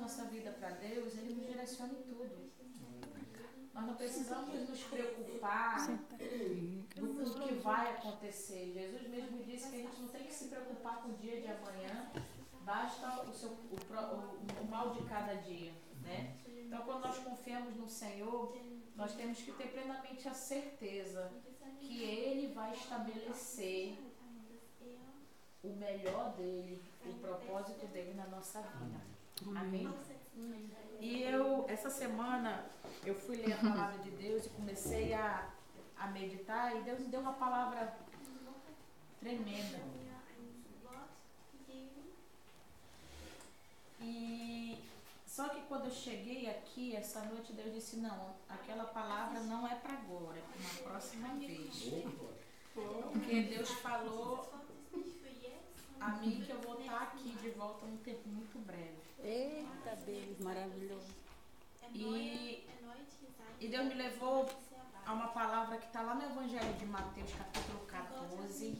nossa vida para Deus, Ele nos direciona em tudo. Nós não precisamos nos preocupar com o que vai acontecer. Jesus mesmo disse que a gente não tem que se preocupar com o dia de amanhã, basta o mal de cada dia, né? Então, quando nós confiamos no Senhor, nós temos que ter plenamente a certeza que Ele vai estabelecer o melhor dele, o propósito dele na nossa vida. Amém? E essa semana, eu fui ler a palavra de Deus e comecei a meditar, e Deus me deu uma palavra tremenda. E só que quando eu cheguei aqui, essa noite, Deus disse, não, aquela palavra não é para agora, é para uma próxima vez. Porque Deus falou a mim que eu vou estar aqui de volta num tempo muito breve. Eita Deus, maravilhoso. E Deus me levou a uma palavra que está lá no Evangelho de Mateus, capítulo 14.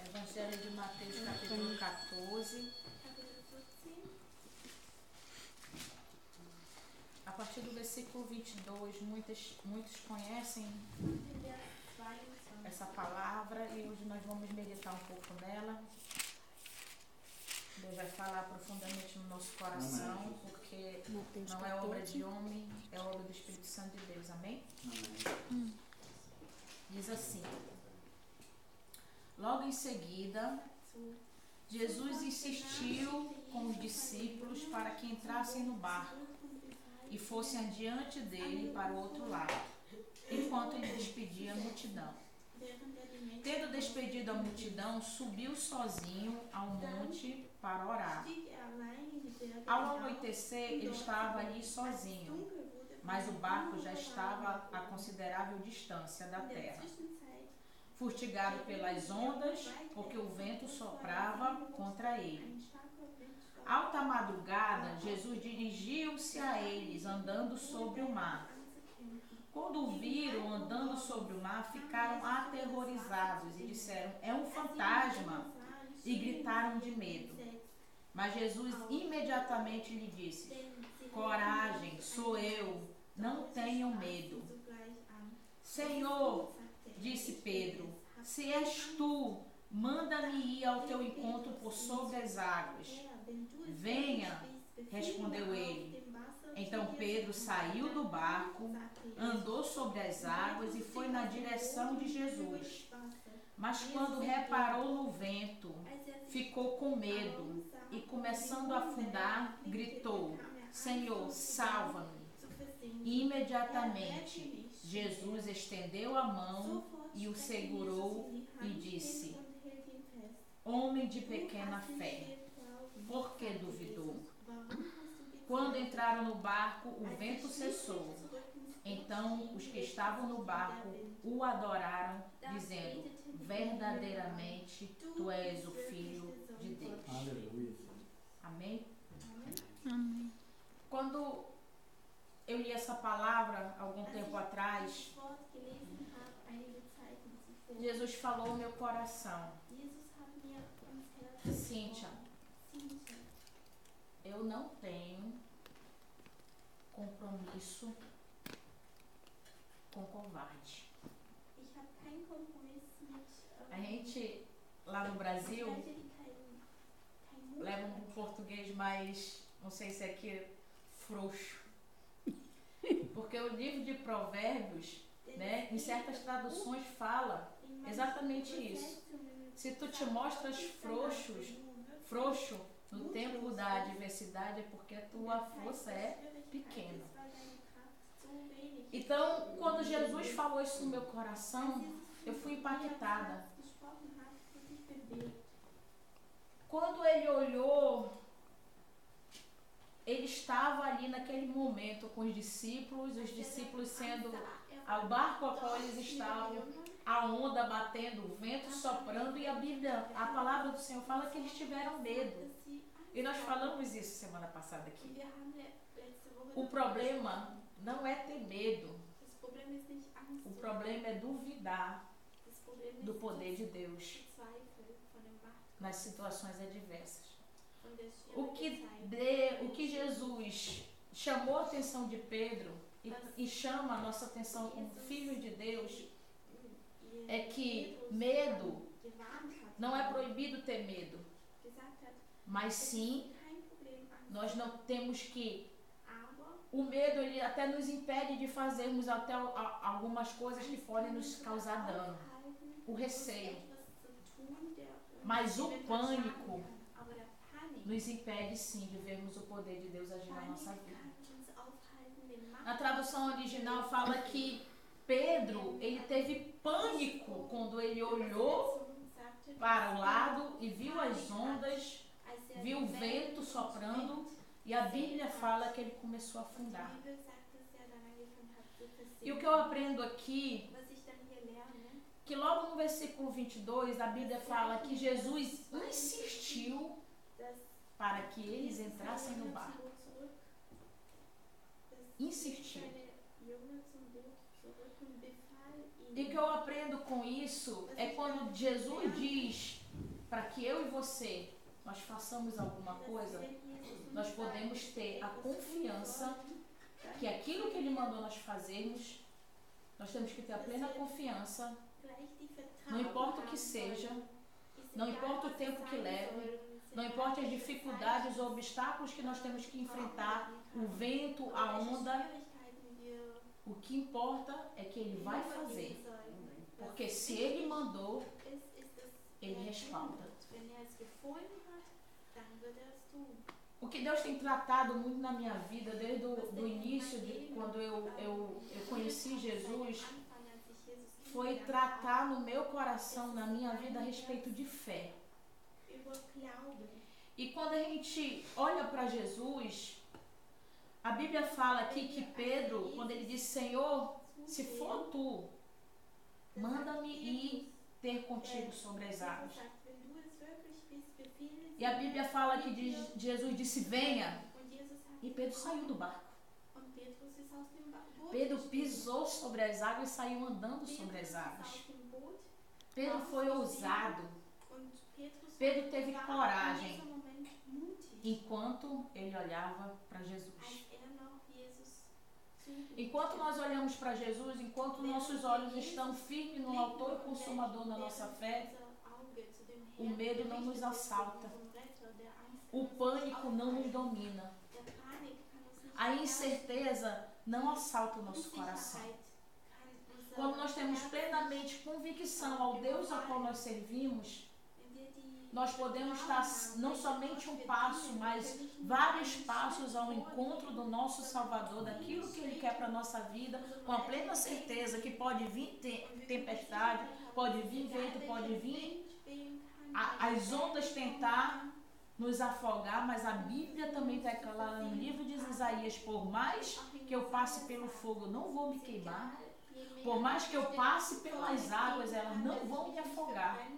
Evangelho de Mateus, capítulo 14. A partir do versículo 22, muitos conhecem essa palavra e hoje nós vamos meditar um pouco nela. Deus vai falar profundamente no nosso coração, porque não é obra de homem, é obra do Espírito Santo de Deus. Amém? Amém. Diz assim: logo em seguida, Jesus insistiu com os discípulos para que entrassem no barco e fossem adiante dele para o outro lado, enquanto ele despedia a multidão. Tendo despedido a multidão, subiu sozinho ao monte para orar. Ao anoitecer, ele estava ali sozinho, mas o barco já estava a considerável distância da terra, fustigado pelas ondas, porque o vento soprava contra ele. Alta madrugada, Jesus dirigiu-se a eles, andando sobre o mar. Quando o viram andando sobre o mar, ficaram aterrorizados e disseram, é um fantasma, e gritaram de medo. Mas Jesus imediatamente lhe disse, coragem, sou eu, não tenham medo. Senhor, disse Pedro, se és tu, manda-me ir ao teu encontro por sobre as águas. Venha, respondeu ele. Então Pedro saiu do barco, andou sobre as águas e foi na direção de Jesus. Mas quando reparou no vento, ficou com medo e, começando a afundar, gritou, Senhor, salva-me. Imediatamente, Jesus estendeu a mão e o segurou e disse, homem de pequena fé, por que duvidou? Quando entraram no barco, o vento cessou. Então os que estavam no barco o adoraram, dizendo, verdadeiramente tu és o Filho de Deus. Aleluia. Amém? Amém. Quando eu li essa palavra algum tempo atrás, Jesus falou no meu coração, Cíntia, eu não tenho compromisso com covarde. A gente, lá no Brasil, leva um português mais, não sei se é aqui, frouxo. Porque o livro de Provérbios, né, em certas traduções fala exatamente isso. Se tu te mostras frouxo no tempo da adversidade, é porque a tua força é pequena. Então, quando Jesus falou isso no meu coração, eu fui impactada. Quando ele olhou, ele estava ali naquele momento com os discípulos sendo ao barco a qual eles estavam, a onda batendo, o vento soprando, e a palavra do Senhor fala que eles tiveram medo. E nós falamos isso semana passada aqui. O problema não é ter medo. O problema é duvidar do poder de Deus nas nas situações adversas. und der O schwierigen que Jesus chamou a atenção de Pedro e chama a nossa atenção como filhos de Deus Zeiten, é que Petrus medo, gewarnt hat, não é proibido ter medo, gesagt hat, mas es sim ist kein Problem, Angst nós não temos que. aber O medo ele até nos impede de fazermos até algumas coisas que podem nos causar dano. O receio. Mas o pânico nos impede sim de vermos o poder de Deus agir na nossa vida. Na tradução original fala que Pedro, ele teve pânico quando ele olhou para o lado e viu as ondas, viu o vento soprando, e a Bíblia fala que ele começou a afundar. E o que eu aprendo aqui, que logo no versículo 22, a Bíblia fala que Jesus insistiu para que eles entrassem no barco. Insistiu. E o que eu aprendo com isso é quando Jesus diz para que eu e você nós façamos alguma coisa, nós podemos ter a confiança que aquilo que Ele mandou nós fazermos, nós temos que ter a plena confiança, não importa o que seja, não importa o tempo que leve, não importa as dificuldades ou obstáculos que nós temos que enfrentar, o vento, a onda, o que importa é que Ele vai fazer, porque se Ele mandou, Ele respalda. O que Deus tem tratado muito na minha vida, desde o início, de quando eu conheci Jesus, foi tratar no meu coração, na minha vida, a respeito de fé. E quando a gente olha para Jesus, a Bíblia fala aqui que Pedro, quando ele disse, Senhor, se for tu, manda-me ir ter contigo sobre as águas. E a Bíblia fala que Jesus disse, venha. E Pedro saiu do barco. Pedro pisou sobre as águas e saiu andando sobre as águas. Pedro foi ousado. Pedro teve coragem enquanto ele olhava para Jesus. Enquanto nós olhamos para Jesus, enquanto nossos olhos estão firmes no autor e consumador da nossa fé, o medo não nos assalta. O pânico não nos domina. A incerteza não assalta o nosso coração. Quando nós temos plenamente convicção ao Deus ao qual nós servimos, nós podemos estar não somente um passo, mas vários passos ao encontro do nosso Salvador, daquilo que Ele quer para a nossa vida, com a plena certeza que pode vir tempestade, pode vir vento, pode vir as ondas tentar nos afogar, mas a Bíblia também está clara no livro de Isaías, por mais que eu passe pelo fogo, eu não vou me queimar, por mais que eu passe pelas águas, elas não vão me afogar,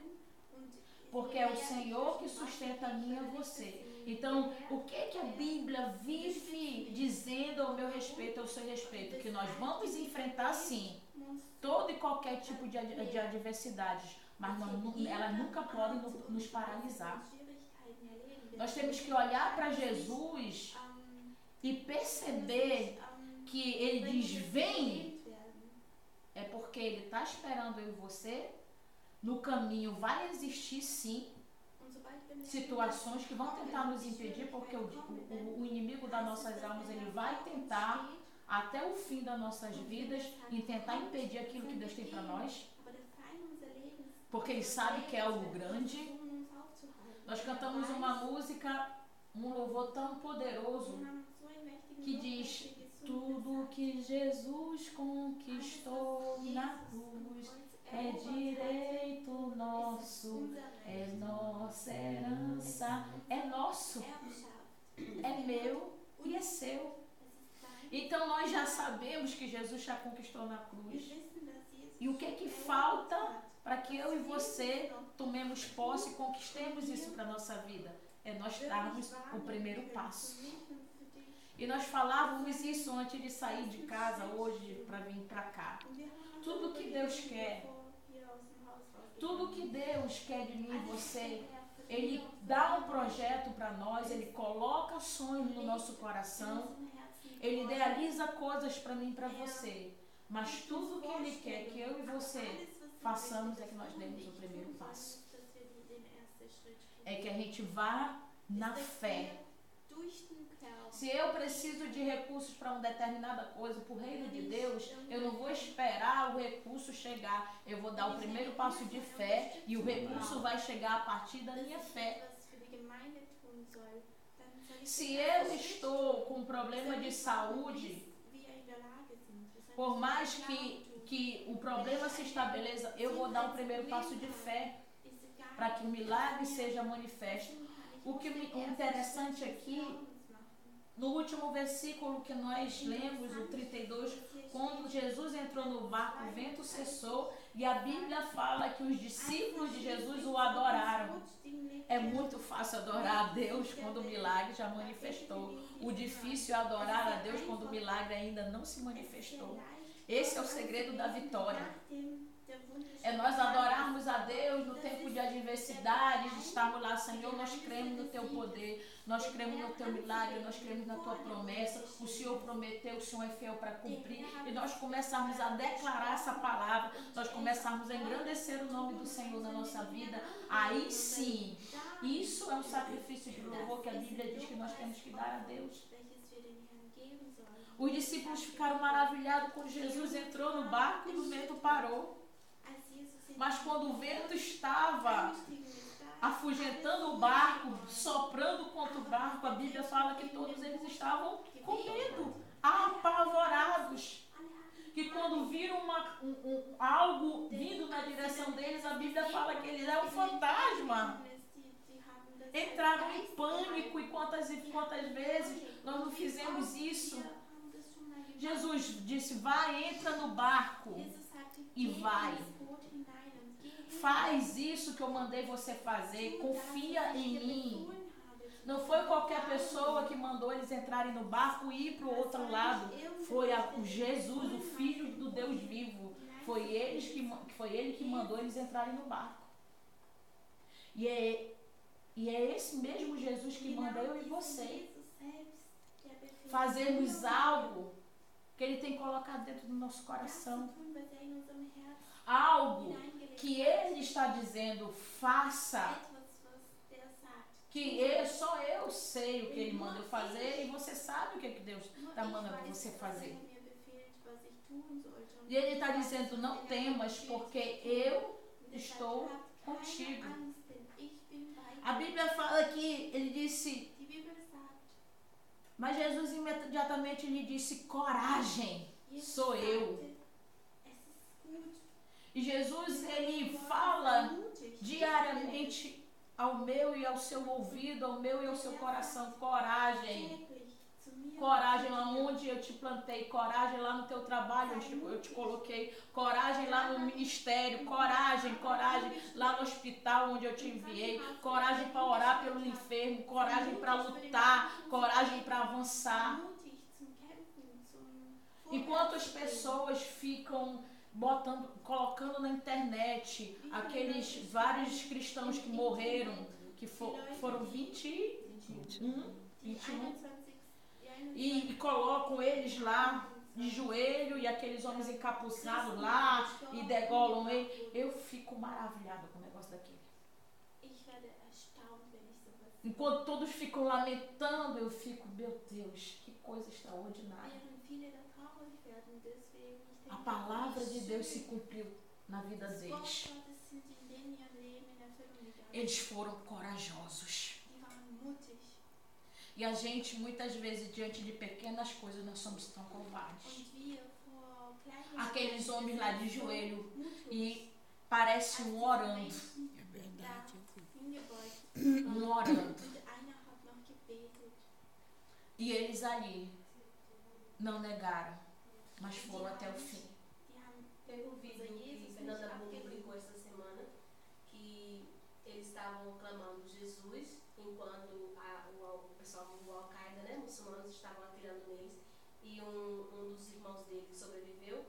porque é o Senhor que sustenta a mim e a você. Então, o que a Bíblia vive dizendo ao meu respeito, ao seu respeito? Que nós vamos enfrentar, sim, todo e qualquer tipo de adversidades, mas elas nunca podem nos paralisar. Nós temos que olhar para Jesus e perceber que Ele diz, vem, é porque Ele está esperando eu e você. No caminho vai existir, sim, situações que vão tentar nos impedir, porque o inimigo das nossas almas, ele vai tentar até o fim das nossas vidas e tentar impedir aquilo que Deus tem para nós, porque Ele sabe que é algo grande. Nós cantamos uma música, um louvor tão poderoso, que diz, tudo que Jesus conquistou na cruz é direito nosso, é nossa herança, é nosso, é meu e é seu. Então nós já sabemos que Jesus já conquistou na cruz. E o que falta para que eu e você tomemos posse e conquistemos isso para a nossa vida? É nós darmos o primeiro passo. E nós falávamos isso antes de sair de casa hoje para vir para cá. Tudo que Deus quer de mim e você, Ele dá um projeto para nós, Ele coloca sonhos no nosso coração, Ele idealiza coisas para mim e para você. Mas tudo que Ele quer que eu e você façamos é que nós demos o primeiro passo. É que a gente vá na fé. Se eu preciso de recursos para uma determinada coisa, para o reino de Deus, eu não vou esperar o recurso chegar. Eu vou dar o primeiro passo de fé e o recurso vai chegar a partir da minha fé. Se eu estou com problema de saúde, por mais que o problema se estabeleça, eu vou dar o primeiro passo de fé para que o milagre seja manifesto. O interessante aqui, no último versículo que nós lemos, o 32, quando Jesus entrou no barco, o vento cessou e a Bíblia fala que os discípulos de Jesus o adoraram. É muito fácil adorar a Deus quando o milagre já manifestou. O difícil é adorar a Deus quando o milagre ainda não se manifestou. Esse é o segredo da vitória. É nós adorarmos a Deus no tempo de adversidade, de estarmos lá, Senhor, nós cremos no Teu poder, nós cremos no Teu milagre, nós cremos na Tua promessa, o Senhor prometeu, o Senhor é fiel para cumprir, e nós começarmos a declarar essa palavra, nós começarmos a engrandecer o nome do Senhor na nossa vida, aí sim, isso é um sacrifício de louvor que a Bíblia diz que nós temos que dar a Deus. Os discípulos ficaram maravilhados quando Jesus entrou no barco e o vento parou. Mas quando o vento estava afugentando o barco, soprando contra o barco, a Bíblia fala que todos eles estavam com medo, apavorados. Que quando viram algo vindo na direção deles, a Bíblia fala que eles eram um fantasma. Entraram em pânico, e quantas vezes nós não fizemos isso? Jesus disse, vai, entra no barco e vai. Faz isso que eu mandei você fazer, confia em mim. Não foi qualquer pessoa que mandou eles entrarem no barco e ir para o outro lado. Foi o Jesus, o Filho do Deus vivo. Foi ele que mandou eles entrarem no barco. E é esse mesmo Jesus que manda eu e você fazermos algo que Ele tem colocado dentro do nosso coração. Algo que Ele está dizendo, faça. Que só eu sei o que Ele manda eu fazer e você sabe o que Deus está mandando você fazer. E Ele está dizendo, não temas, porque eu estou contigo. A Bíblia fala que Ele disse, mas Jesus imediatamente lhe disse, coragem, sou eu. E Jesus, Ele fala diariamente ao meu e ao seu ouvido, ao meu e ao seu coração, coragem. Coragem lá onde eu te plantei, coragem lá no teu trabalho onde eu te coloquei, coragem lá no ministério, coragem lá no hospital onde eu te enviei, coragem para orar pelo enfermo, coragem para lutar, coragem para avançar. Enquanto as pessoas ficam colocando na internet aqueles vários cristãos que morreram, que foram 21, e colocam eles lá de joelho e aqueles homens encapuçados lá e degolam ele. Eu fico maravilhada com o negócio daquele. Enquanto todos ficam lamentando, eu fico, meu Deus, que coisa extraordinária. A palavra de Deus se cumpriu na vida deles. Eles foram corajosos. E a gente, muitas vezes, diante de pequenas coisas, nós somos tão covardes. Aqueles homens lá de joelho e parece um orando. É verdade. Um orando. E eles ali não negaram, mas foram até o fim. Teve um vídeo que Fernanda Bunga publicou essa semana que eles estavam clamando Jesus enquanto o pessoal do Al-Qaeda, né, muçulmanos, estavam atirando neles, e um dos irmãos dele que sobreviveu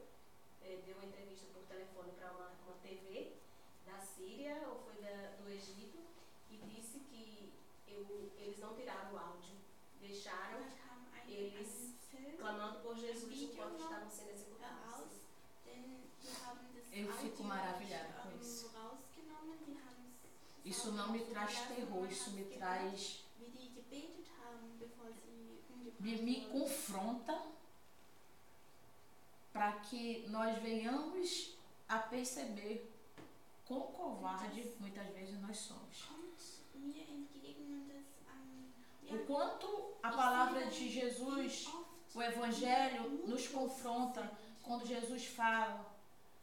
deu uma entrevista por telefone para uma TV da Síria ou foi do Egito e disse eles não tiraram o áudio. Deixaram Da kam eles ein Film clamando por Jesus Vídeo enquanto noch estavam sendo executados. heraus, denn die haben das Eu fico Audio maravilhada com isso. rausgenommen, die haben es Isso não me traz terror, isso me traz. wie die gebetet haben, bevor sie umgebracht Me wurden. confronta para que nós venhamos a perceber quão covarde muitas vezes nós somos. Kommt mir entgegen und das O quanto a palavra de Jesus, o Evangelho, nos confronta quando Jesus fala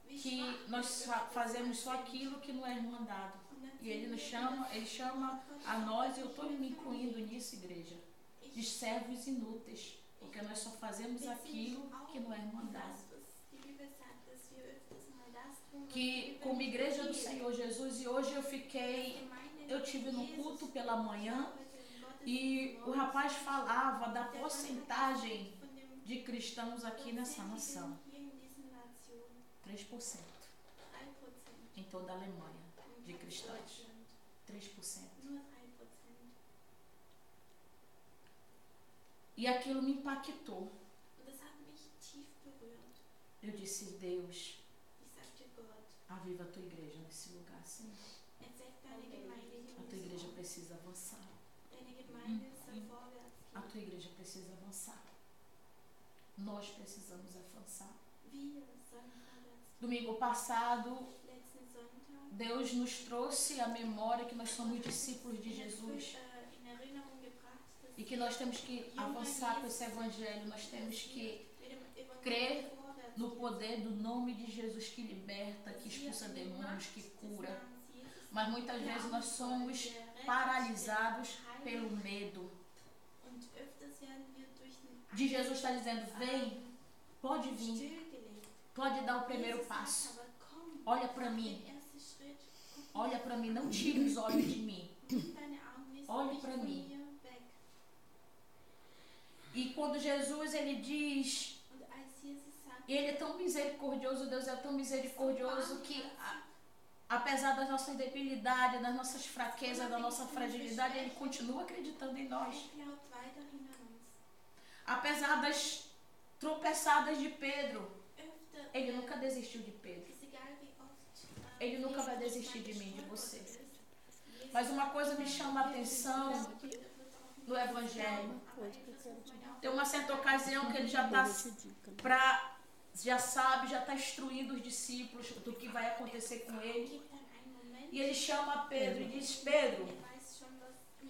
que nós fazemos só aquilo que não é mandado. E ele chama a nós, e eu estou me incluindo nisso, igreja, de servos inúteis, porque nós só fazemos aquilo que não é mandado. Que como igreja do Senhor Jesus, e hoje eu tive no culto pela manhã, e o rapaz falava da porcentagem de cristãos aqui nessa nação. 3% em toda a Alemanha de cristãos. 3%. E aquilo me impactou. Eu disse, Deus, aviva a tua igreja nesse lugar, Senhor. A tua igreja precisa avançar. A tua igreja precisa avançar. Nós precisamos avançar. Domingo passado, Deus nos trouxe à memória que nós somos discípulos de Jesus e que nós temos que avançar com esse evangelho. Nós temos que crer no poder do nome de Jesus que liberta, que expulsa demônios, que cura. Mas muitas vezes nós somos paralisados pelo medo. De Jesus está dizendo, vem, pode vir, pode dar o primeiro passo. Olha para mim, não tire os olhos de mim. Olhe para mim. E quando Jesus ele diz, ele é tão misericordioso, Deus é tão misericordioso que apesar das nossas debilidades, das nossas fraquezas, da nossa fragilidade, ele continua acreditando em nós. Apesar das tropeçadas de Pedro, ele nunca desistiu de Pedro. Ele nunca vai desistir de mim, de você. Mas uma coisa me chama a atenção no Evangelho. Tem uma certa ocasião que ele já está instruindo os discípulos do que vai acontecer com ele. E ele chama Pedro e diz, Pedro,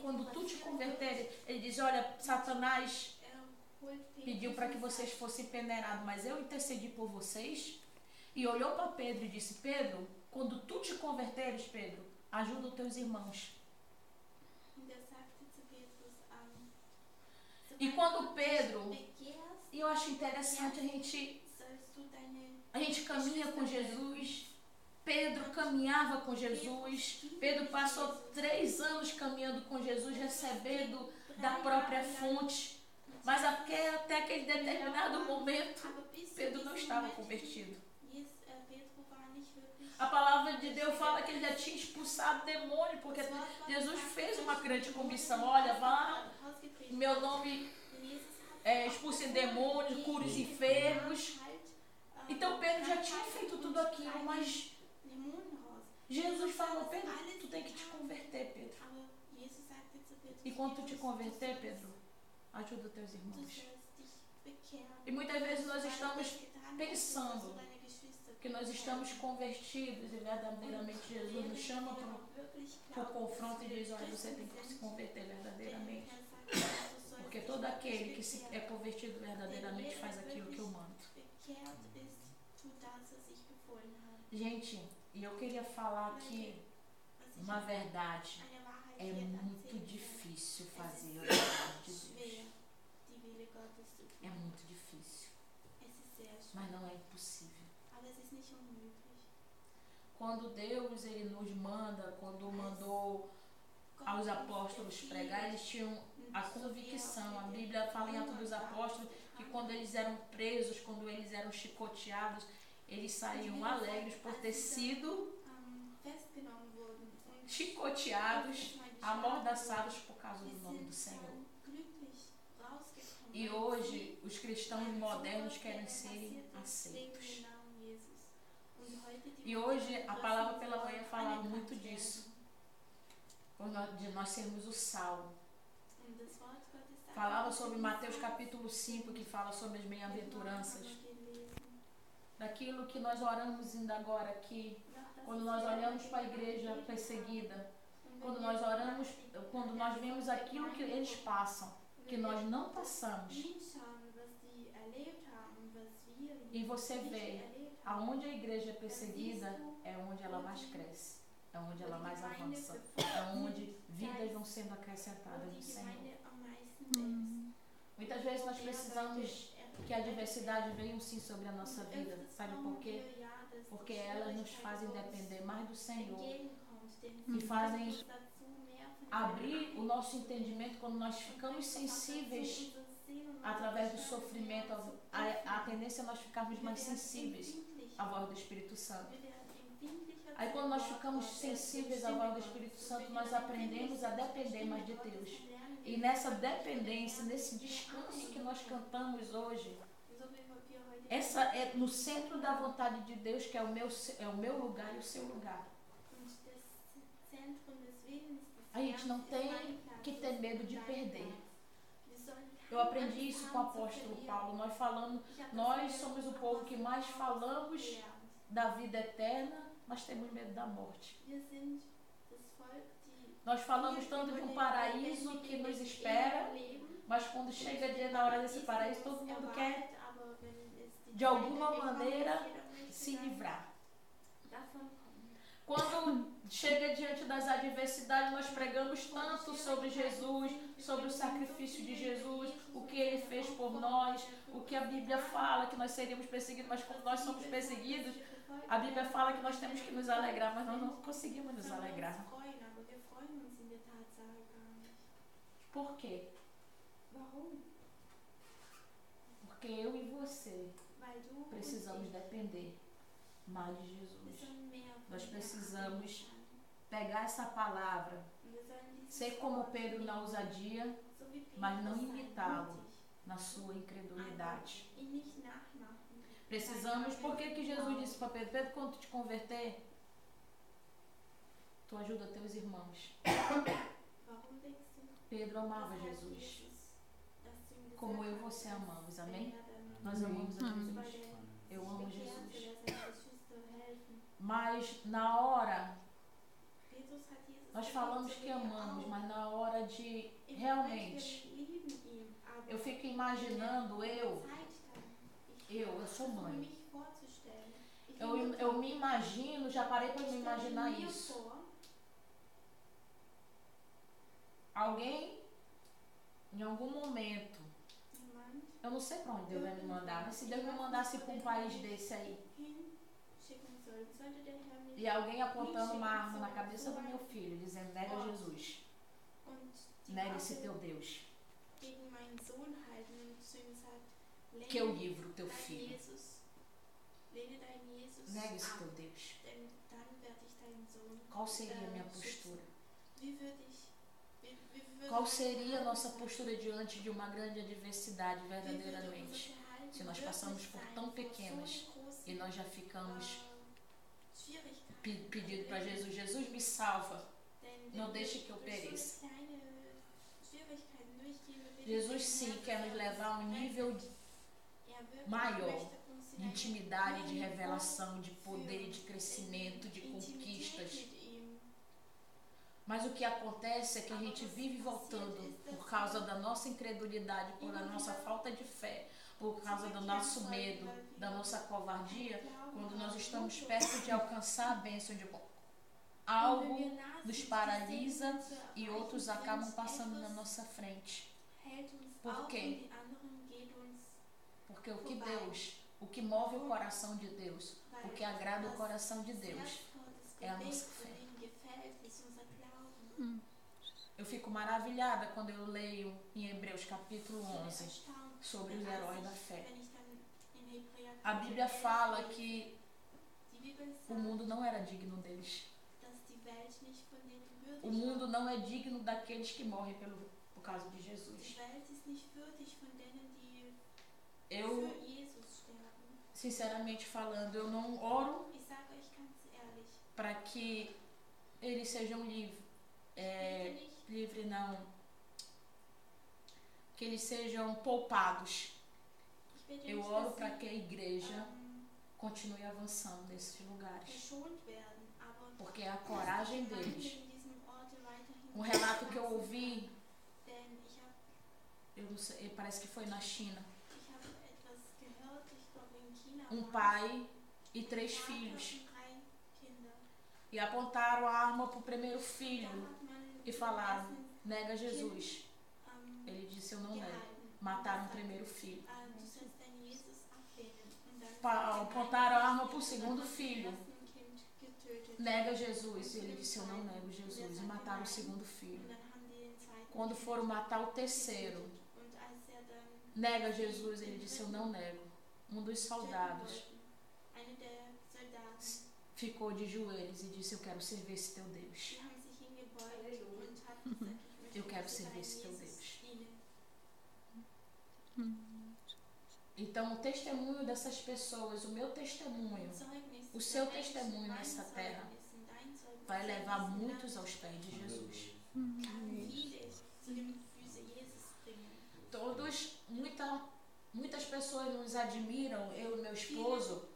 quando tu te converteres, ele diz, olha, Satanás pediu para que vocês fossem peneirados, mas eu intercedi por vocês. E olhou para Pedro e disse, Pedro, quando tu te converteres, Pedro, ajuda os teus irmãos. E quando Pedro, e eu acho interessante, a gente caminha com Jesus. Pedro caminhava com Jesus. Pedro passou 3 anos caminhando com Jesus, recebendo da própria fonte. Mas até aquele determinado momento, Pedro não estava convertido. A palavra de Deus fala que ele já tinha expulsado demônio, porque Jesus fez uma grande comissão. Olha, vá, em meu nome, expulse demônios, cure os enfermos. Então Pedro já tinha feito tudo aquilo, mas Jesus falou, Pedro, tu tem que te converter, Pedro. E quando tu te converter, Pedro, ajuda os teus irmãos. E muitas vezes nós estamos pensando que nós estamos convertidos e verdadeiramente Jesus nos chama para o confronto e diz, olha, você tem que se converter verdadeiramente. Porque todo aquele que é convertido verdadeiramente faz aquilo que eu mando. Gente, e eu queria falar aqui uma verdade. É muito difícil fazer a vontade de Deus. É muito difícil. Mas não é impossível. Quando Deus ele nos manda, quando mandou aos apóstolos pregar, eles tinham a convicção. A Bíblia fala em Atos dos Apóstolos que quando eles eram presos, quando eles eram chicoteados, eles saíam alegres por ter sido chicoteados, amordaçados por causa do nome do Senhor. E hoje os cristãos modernos querem ser aceitos. E hoje a palavra pela manhã falava muito disso, de nós sermos o sal. Falava sobre Mateus capítulo 5, que fala sobre as bem-aventuranças. Daquilo que nós oramos ainda agora aqui, quando nós olhamos para a igreja perseguida, quando nós oramos, quando nós vemos aquilo que eles passam, que nós não passamos. E você vê, aonde a igreja é perseguida, é onde ela mais cresce, é onde ela mais avança, é onde vidas vão sendo acrescentadas no Senhor. Muitas vezes nós precisamos que a adversidade venha sim sobre a nossa vida. Sabe por quê? Porque elas nos fazem depender mais do Senhor e fazem abrir o nosso entendimento. Quando nós ficamos sensíveis através do sofrimento, a tendência é nós ficarmos mais sensíveis à voz do Espírito Santo. Aí quando nós ficamos sensíveis à voz do Espírito Santo, nós aprendemos a depender mais de Deus. E nessa dependência, nesse descanso que nós cantamos hoje, essa é no centro da vontade de Deus, que é o meu lugar e o seu lugar. A gente não tem que ter medo de perder. Eu aprendi isso com o apóstolo Paulo. Nós somos o povo que mais falamos da vida eterna, mas temos medo da morte. Nós falamos tanto de um paraíso que nos espera, mas quando chega dia na hora desse paraíso, todo mundo quer, de alguma maneira, se livrar. Quando chega diante das adversidades, nós pregamos tanto sobre Jesus, sobre o sacrifício de Jesus, o que Ele fez por nós, o que a Bíblia fala, que nós seríamos perseguidos, mas quando nós somos perseguidos, a Bíblia fala que nós temos que nos alegrar, mas nós não conseguimos nos alegrar. Por quê? Porque eu e você precisamos depender mais de Jesus. Nós precisamos pegar essa palavra, ser como Pedro na ousadia, mas não imitá-lo na sua incredulidade. Precisamos, por que Jesus disse para Pedro? Pedro, quando tu te converter, tu ajuda teus irmãos. Pedro amava Jesus, como eu e você amamos, amém? Nós amamos a Jesus. Eu amo Jesus. Mas na hora, nós falamos que amamos, mas na hora de realmente, eu fico imaginando eu sou mãe. Eu me imagino, já parei para me imaginar isso. Alguém, em algum momento, eu não sei para onde Deus vai me mandar, mas se Deus me mandasse para um país desse aí, e alguém apontando uma arma na cabeça do meu filho, dizendo, nega Jesus, nega esse teu Deus, que eu livro teu filho, nega esse teu Deus. Qual seria a minha postura? Qual seria a nossa postura diante de uma grande adversidade verdadeiramente? Se nós passamos por tão pequenas e nós já ficamos pedindo para Jesus, Jesus me salva, não deixe que eu pereça. Jesus sim quer nos levar a um nível maior de intimidade, de revelação, de poder, de crescimento, de conquistas. Mas o que acontece é que a gente vive voltando por causa da nossa incredulidade, por da nossa falta de fé, por causa do nosso medo, da nossa covardia, quando nós estamos perto de alcançar a bênção de algo nos paralisa e outros acabam passando na nossa frente. Por quê? Porque o que move o coração de Deus, o que agrada o coração de Deus é a nossa fé. Eu fico maravilhada quando eu leio em Hebreus capítulo 11 sobre os heróis da fé. A Bíblia fala que o mundo não era digno deles. o mundo não é digno daqueles que morrem por causa de Jesus. Die Welt ist nicht würdig von denen, die Eu, für Jesus sterben. sinceramente falando, eu não oro Ich sage euch ganz ehrlich, para que eles sejam livres. bete nicht, Livre não. Que eles sejam poupados. ich bete Eu nicht, oro dass para sie que a igreja ähm, continue avançando nesses lugares. verschont werden, aber Porque é a coragem dass die Gemeinde deles. in diesem Orte weiterhin Um relato que eu wachsen ouvi, kann. Denn eu não sei, parece que foi na China. ich habe etwas gehört, ich glaube in China Um war es, pai e ein 3 Vater filhos. und 3 Kinder. E apontaram a arma para o primeiro Da filho hat man e den falaram: ersten, nega Jesus. ähm, Ele disse: eu não nego. gehalten. Mataram o Und er primeiro sagt, filho. du sollst deinen Jesus ablehnen. Und dann sagt der Apontaram a arma para o Meister, segundo hat den filho. ersten Kind getötet. Nega Jesus. E ele disse: eu não nego Jesus. E mataram o segundo filho. Und dann haben die den zweiten Quando Kind foram matar o terceiro, getötet. Und als er dann nega Jesus. Ele disse: eu não nego. Um dos töten soldados wollten, einer der Soldaten, ficou de joelhos e disse: eu quero servir esse teu Deus. die haben sich hingebeugt Halleluja. und hat gesagt, ich Eu möchte quero für servir deinen esse teu Jesus Deus. dienen. Então, o testemunho dessas pessoas, o meu testemunho, Zeugnis, o seu dein testemunho mein nessa terra Zeugnis und dein Zeugnis vai levar in diesem muitos Land aos pés de Jesus. kann viele zu den Füßen Jesus bringen. Muitas pessoas nos admiram, eu e meu esposo,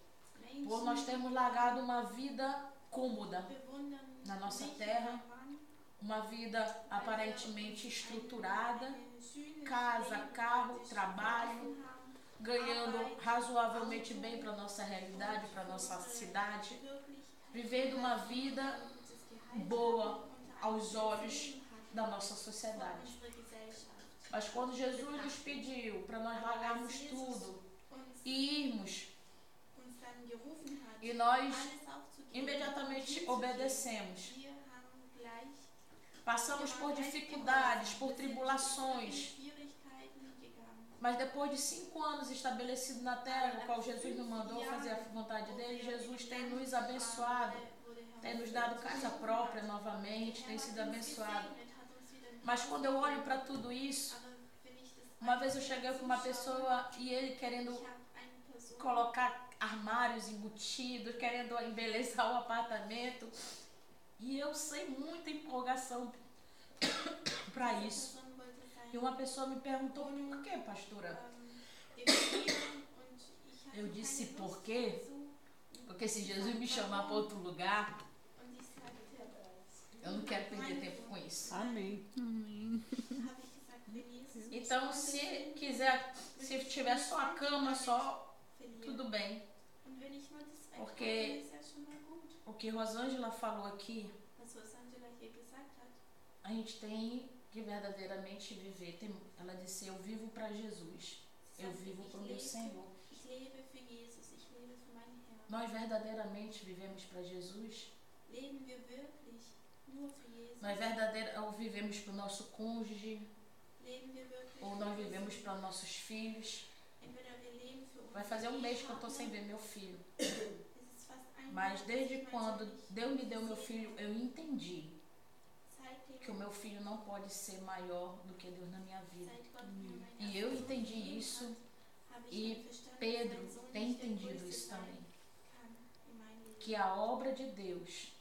por nós Menschen termos largado uma vida cômoda, bewundern na nossa mich und terra, meinen Mann, uma vida aparentemente estruturada, ein schönes casa, Leben carro, praktisch trabalho, geschaffen haben, ganhando razoavelmente bem para nossa realidade, para nossa cidade, wirklich vivendo uma vida gutes Gehalt boa haben und ein aos gutes olhos Leben hatten da nossa vor sociedade. unserer Gesellschaft. Mas quando Jesus nos pediu para nós largarmos tudo Uns, e irmos, uns dann gerufen hat, e nós alles aufzugeben, imediatamente hinzugeben, obedecemos. wir haben gleich Passamos por dificuldades, por tribulações, mas depois de 5 anos estabelecido na terra, no qual Jesus nos mandou fazer a vontade dele, Jesus tem nos abençoado, tem nos dado casa própria novamente, tem sido abençoado. Mas quando eu olho para tudo isso, uma vez eu cheguei com uma pessoa e ele querendo colocar armários embutidos, querendo embelezar o apartamento, e eu sem muita empolgação para isso. E uma pessoa me perguntou: por que, pastora? Eu disse: por quê? Porque se Jesus me chamar para outro lugar, eu não quero perder tempo com isso. Amém. Amém. Então, se quiser, se tiver só a cama, só, tudo bem. Porque o que Rosângela falou aqui, a gente tem que verdadeiramente viver. Ela disse: eu vivo para Jesus, eu vivo para o meu Senhor. Nós verdadeiramente vivemos para Jesus? Nós verdadeiramente vivemos para o nosso cônjuge? Ou nós vivemos para nossos filhos? Vai fazer 1 mês que eu estou sem ver meu filho. Mas desde quando Deus me deu meu filho, eu entendi que o meu filho não pode ser maior do que Deus na minha vida. E eu entendi isso, e Pedro tem entendido isso também. Que a obra de Deus,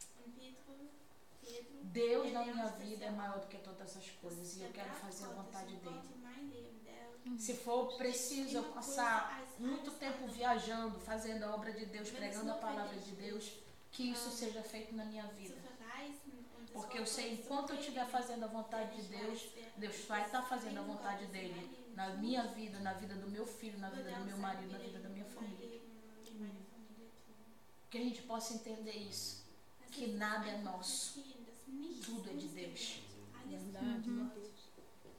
Deus na minha vida é maior do que todas essas coisas, e eu quero fazer a vontade dele. Se for preciso eu passar muito tempo viajando, fazendo a obra de Deus, pregando a palavra de Deus, que isso seja feito na minha vida. Porque eu sei, enquanto eu estiver fazendo a vontade de Deus, Deus vai estar fazendo a vontade dele na minha vida, na vida do meu filho, na vida do meu marido, na vida da minha família. Que a gente possa entender isso, que nada é nosso, tudo é de Deus. Verdade.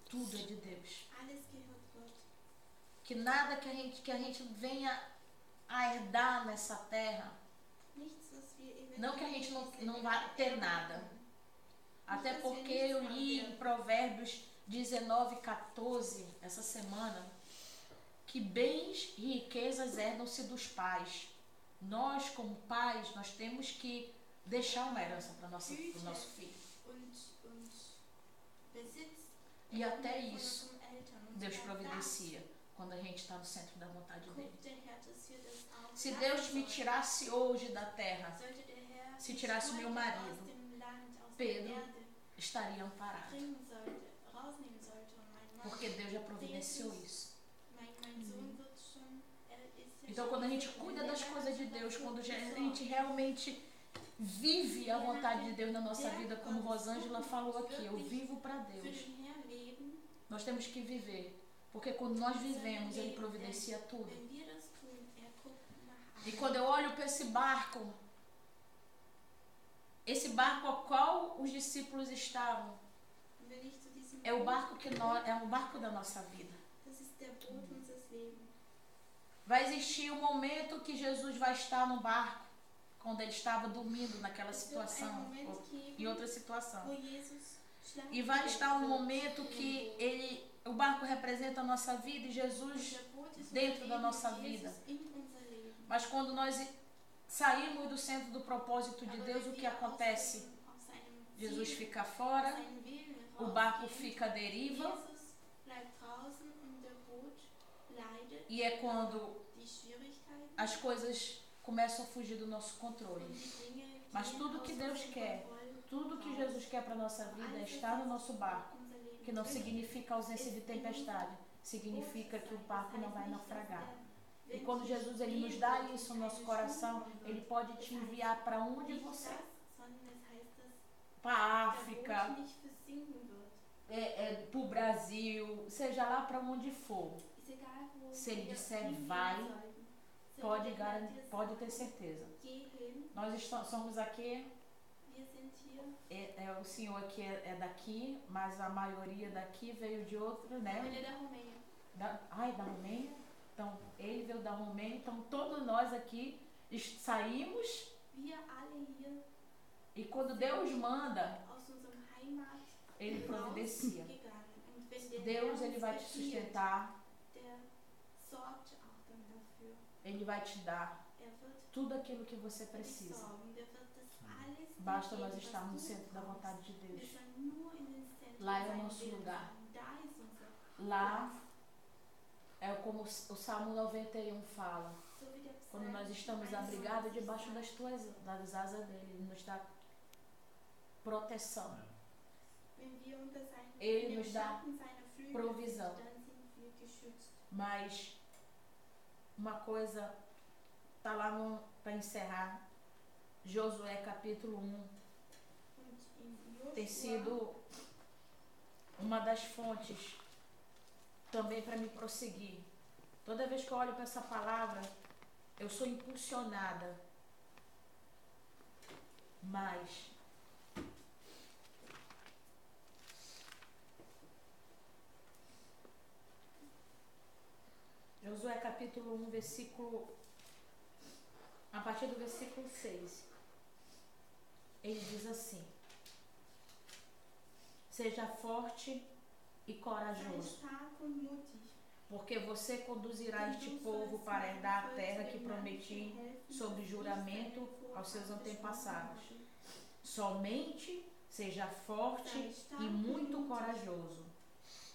Tudo é de Deus. Que nada que a gente venha a herdar nessa terra, não que a gente não vá ter nada. Até porque eu li em Provérbios 19:14 essa semana, que bens e riquezas herdam-se dos pais. Nós, como pais, nós temos que deixar uma herança para o nosso filho. E até von isso unseren Eltern. Und Deus sogar providencia quando a gente está no centro da vontade da dele. guckt der Herr, dass wir das auch Se lassen Deus me sollen. tirasse hoje da terra, Sollte der Herr se mich tirasse meu heute marido, aus dem Land, aus Pedro, der Erde estaria amparado. bringen sollte, rausnehmen sollte und mein Mann, Porque Deus já providenciou isso. mein Sohn wird schon, ist ja Então, schon quando a gente gesegnet. cuida Der das Herr coisas hat de schon Deus, dafür quando a gesorgt. gente realmente vive a vontade de Deus na nossa vida, como Rosângela falou aqui, eu vivo para Für Deus. den Herrn leben, Nós temos que viver, porque quando nós vivemos, Ele providencia tudo. wenn wir das tun, er guckt nach E allem. quando eu olho para esse barco ao qual os discípulos estavam, Und wenn ich zu diesem é o Boot barco que gucke, nós, é um barco da nossa vida. das ist der Boot unseres Lebens. Vai existir um momento que Jesus vai estar no barco, quando ele estava dormindo naquela Es wird einen situação, Moment ou em geben, outra situação. wo Jesus schlafen E vai estar um wird momento in dem que Boot. o barco representa a nossa vida e Und Jesus der Boot ist dentro unser da Leben nossa und vida. Jesus in unser Leben. Mas quando nós saímos do centro do propósito de Aber Deus, wenn o que wir acontece? aus seinem Jesus Ziel, fica aus fora, seinem Willen o barco rausgehen, fica à deriva, Jesus bleibt draußen und der Boot leidet e é quando die Schwierigkeiten as coisas começam a fugir do nosso controle. und die Dinge Mas gehen tudo aus que Deus unserem quer, Kontroll tudo que raus. Jesus quer para a nossa vida é Alles, estar no was nosso barco, unser Leben que não wünscht, significa ausência de tempestade, significa que o barco não vai naufragar. E quando Jesus ele nos dá isso no nosso coração, ele pode te enviar para onde você, para a África, para o Brasil, seja lá para onde for. Se ele disser vai, pode ter certeza. Nós somos aqui, o senhor aqui é daqui, mas a maioria daqui veio de outro, né? Ele é da Romênia. Da Romênia? Então, ele veio da Romênia, então todos nós aqui saímos Wir alle hier e quando Deus manda, aus unserem Heimat ele providencia. rausgegangen. Und wenn der Deus, Herr ele uns vai te befiehlt, sustentar, der sorgt auch dann dafür. ele vai te dar Er wird tudo aquilo que você für dich precisa. sorgen. Der wird das alles Basta dir nós geben, estarmos no was du centro da brauchst. vontade de Wir Deus. sollen nur in den Zentrum Lá é o seinen nosso Willen lugar. sein. Da ist unser Lá é como o Salmo 91 fala. So wie der Quando Psalm nós estamos 91 abrigados debaixo sagt, das asas dele, ele nos dá proteção, wenn wir unter seinem Ele in dem nos dá Schatten seiner Flügel provisão. sind, dann sind wir geschützt. Mas uma coisa tá lá para encerrar, Josué capítulo 1 Und in tem Josua sido uma das fontes também para me prosseguir. Toda vez que eu olho para essa palavra, eu sou impulsionada. Mas Josué capítulo 1, a partir do versículo 6, ele diz assim: seja forte e sei corajoso, stark und mutig. porque você conduzirá este povo para herdar a terra que prometi sob juramento aos seus antepassados. Somente seja forte e muito corajoso.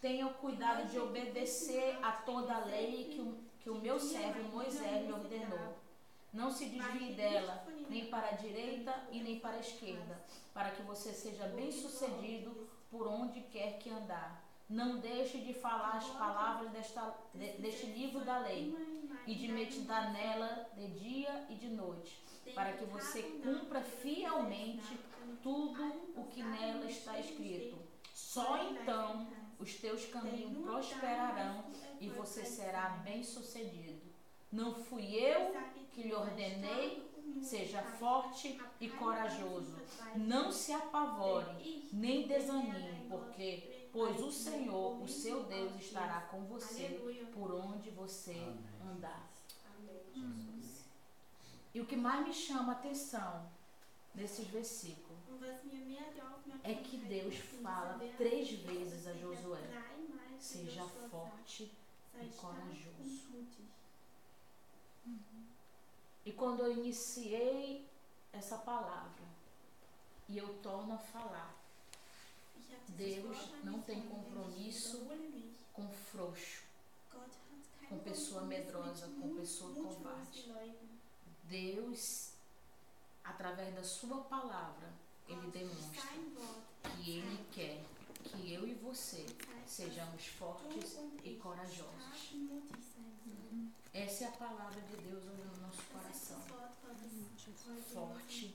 Tenha o cuidado de obedecer a toda a lei que o meu servo Moisés me ordenou. Não se desvie dela, nem para a direita e nem para a esquerda, para que você seja bem-sucedido por onde quer que andar. Não deixe de falar as palavras deste livro da lei e de meditar nela de dia e de noite, para que você cumpra fielmente tudo o que nela está escrito. Só então os teus caminhos prosperarão e você será bem-sucedido. Não fui eu que lhe ordenei, seja forte e corajoso. Não se apavore, nem desanime, pois o Senhor, o seu Deus, estará com você por onde você andar. E o que mais me chama a atenção nesses versículos é que Deus fala 3 vezes a Josué: seja forte e corajoso. E quando eu iniciei essa palavra e eu torno a falar, Deus não tem compromisso isso wiederhole mich. com frouxo, Gott hat com kein pessoa Kompromiss medrosa, mit com pessoa mutlose covarde. Leuten. Deus, através da sua palavra, Ele Gott, durch demonstra sein Wort, que Ele quer que eu e você zeigt, sejamos dass fortes du und e ich corajosos. stark und mutig sein sollen. Essa é a palavra de Deus hoje no nosso Das ist coração. das Wort Gottes heute in unserem Forte Herzen.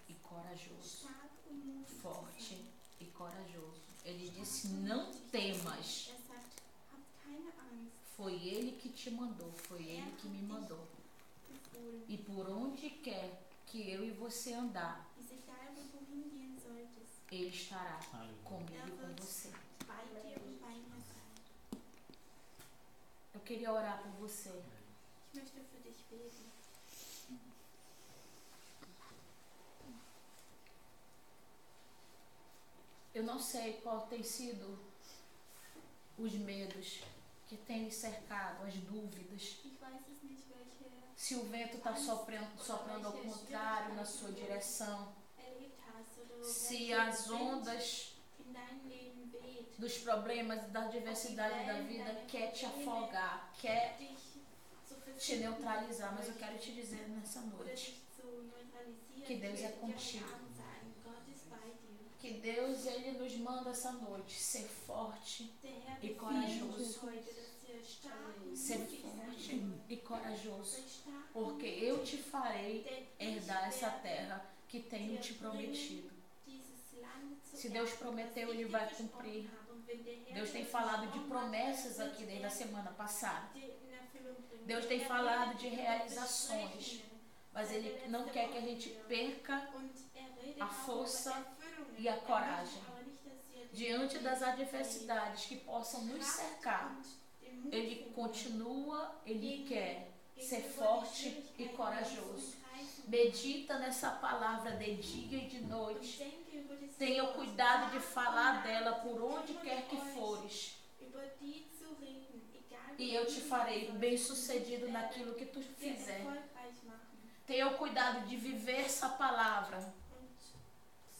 e corajoso. Stark und mutig zu Forte sein. e corajoso. Ele disse: não temas. Er sagt, habt keine Angst. Foi Ele que te mandou, foi Ele que me mandou. Befohlen. E por onde quer que eu e você andar, Ist egal, wo du hingehen solltest. Ele estará Aleluia. comigo e com você. Bei dir und bei mir sein. Eu queria orar por você. Ich möchte für dich beten. Eu não sei qual tem sido os medos que têm lhe cercado, as dúvidas. Ich weiß es nicht, welche Se o vento está soprando ao contrário na sua direção. erlebt hast oder Se welche as Wind ondas in deinem Leben weht, dos problemas e da adversidade da vida quer te afogar, quer dich zu te versinken neutralizar. Mas eu quero te dizer nessa oder noite dich zu neutralisieren. que Deus Ich é möchte dir heute contigo. Abend sagen, Gott ist bei dir. Que Deus, Ele nos manda essa noite ser forte, Der Herr E befiehlt corajoso. uns heute, dass wir stark und ser mutig sein forte sollen. e corajoso. Sei stark Porque und eu mutig, te farei denn ich herdar essa werde terra que tenho te prometido. dieses Land zu Se Deus erben, prometeu, das Ele ich vai dir versprochen cumprir. habe. Und wenn der Herr Deus dir tem das falado de versprochen hat, promessas wird aqui desde a er semana passada. dir in Erfüllung bringen. Deus Der tem Herr falado redet de über realizações, Versprechungen. mas Ele não quer que a gente perca Und er redet a auch força über Erfüllungen. e a Er möchte coragem. aber nicht, dass wir die diante das adversidades que possam nos Kraft cercar. und den Mut Ele finden, continua, Ele quer ser gegenüber forte den e Schwierigkeiten, die uns corajoso. umkreisen. Medita nessa palavra de dia e de Und noite. denke über das Tenha o Wort. cuidado de Tag falar und Nacht. dela por onde Kümmere quer que euch fores. über die zu reden, egal E wo eu du te hingehen farei sollst. bem-sucedido Ich werde naquilo que tu dir fizer. erfolgreich machen. Tenha o cuidado de viver essa palavra. Und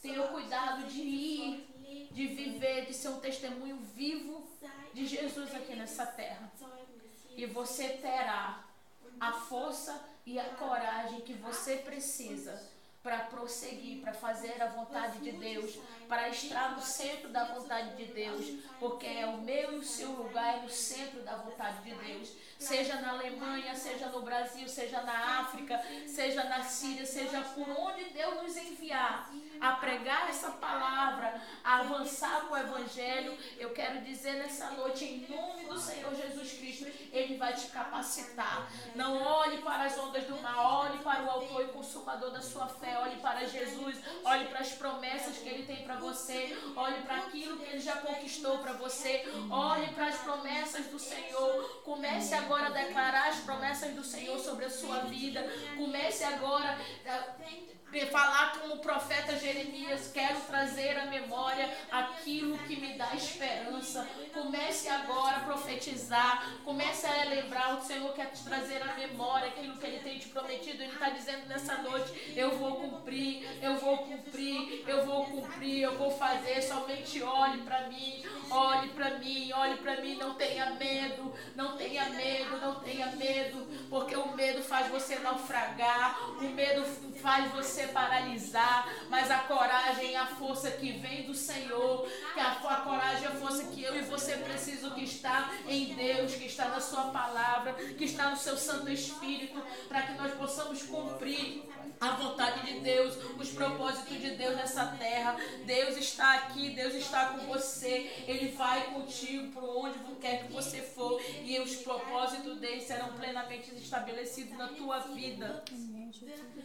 Tenha o sorg, cuidado dass de ich dieses ir, Wort leben de soll. viver, de ser um testemunho vivo Sei de ein Jesus aqui nessa lebendiges terra. Zeugnis, E Jesus. você terá Und a du força e a coragem que você precisa para prosseguir, para fazer a vontade de Deus, para estar no centro da vontade de Deus, porque é o meu e o seu lugar é no centro da vontade de Deus. Seja na Alemanha, seja no Brasil, seja na África, seja na Síria, seja por onde Deus nos enviar a pregar essa palavra, a avançar com o Evangelho, eu quero dizer nessa noite, em nome do Senhor Jesus Cristo, Ele vai te capacitar. Não olhe para as ondas do mar, olhe para o autor e consumador da sua fé, olhe para Jesus, olhe para as promessas que Ele tem para você, olhe para aquilo que Ele já conquistou para você, olhe para as promessas do Senhor. Comece agora a declarar as promessas do Senhor sobre a sua vida. Comece agora a falar como o profeta Jeremias: quero trazer à memória aquilo que me dá esperança. Comece agora a profetizar, comece a lembrar. O Senhor quer te trazer à memória aquilo que Ele tem te prometido. Ele está dizendo nessa noite: eu vou cumprir, eu vou cumprir, eu vou cumprir, eu vou fazer. Somente olhe para mim, olhe para mim, olhe para mim. Não tenha medo, não tenha medo, não tenha medo, porque o medo faz você naufragar, o medo faz você paralisar, mas a coragem é a força que vem do Senhor, que a coragem é a força que eu e você precisam, que está em Deus, que está na sua palavra, que está no seu Santo Espírito, para que nós possamos cumprir a vontade de Deus, os propósitos de Deus nessa terra. Deus está aqui, Deus está com você, Ele vai contigo por onde quer que você for, e os propósitos dele serão plenamente estabelecidos na tua vida,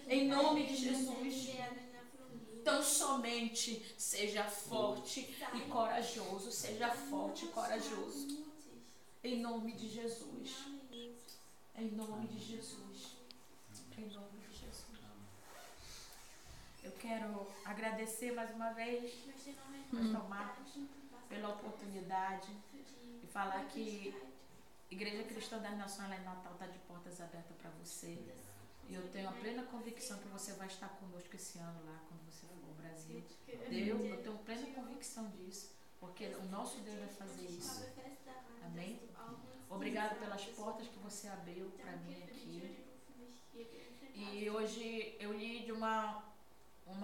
em nome de Jesus. Então somente seja forte e corajoso, seja forte e corajoso, em nome de Jesus, em nome de Jesus, em nome de Jesus. Eu quero agradecer mais uma vez, Pastor Marcos, pela oportunidade de falar que Igreja Cristã das Nações lá em Natal está de portas abertas para você. E eu tenho a plena convicção que você vai estar conosco esse ano lá, quando você for ao Brasil. Eu tenho plena convicção disso. porque o nosso Deus vai fazer Ich isso. glaube fest daran, Amém? dass du auch uns Obrigado dieses pelas Tages portas que você abriu para Danke mim für die aqui. Tür, die du für mich hier geöffnet E hast. hoje eu li de uma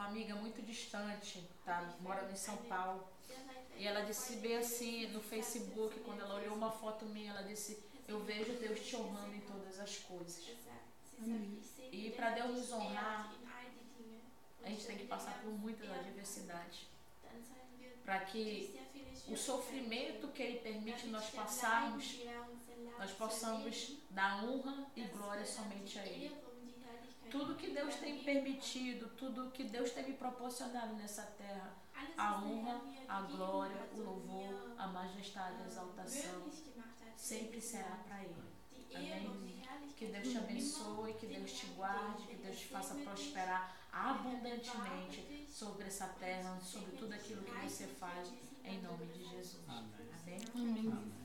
amiga muito distante, tá? Morando em São Paulo. Sehr weit weg E ela von disse Freunden, bem die assim no gesagt Facebook, hat zu quando mir ela olhou auf uma foto minha, ela disse: Eu vejo Deus te honrando em todas as coisas. Sie sagt, Amém. ich sehe, E wie para der Deus dich nos honrar, ehrt in all die Dinge. a gente tem que passar por muitas adversidades. Dann sollen wir Para durch que sehr viele o Schwierigkeiten sofrimento que Ele permite gehen. nós Damit der passarmos, Leiden, die er uns erlaubt nós zu possamos erleben, dar honra e dass glória wir somente a die Ele. Ehre und die Herrlichkeit Tudo que Deus ihm tem geben permitido, tudo que Deus tem me proporcionado nessa terra, können. Alles, a was der honra, Herr mir a gegeben glória, hat o und louvor, mir, a majestade, a exaltação, möglich gemacht hat, sempre será para Ele. die Ehre und Amém. die Herrlichkeit Que Deus te immer abençoe, que dem Deus te Herrn guarde, geben, que denn Deus er te faça segnet dich, prosperar er abundantemente bewahre dich sobre essa terra, sobre tudo aquilo que você faz, em nome de Jesus. Amém. Amém? Amém.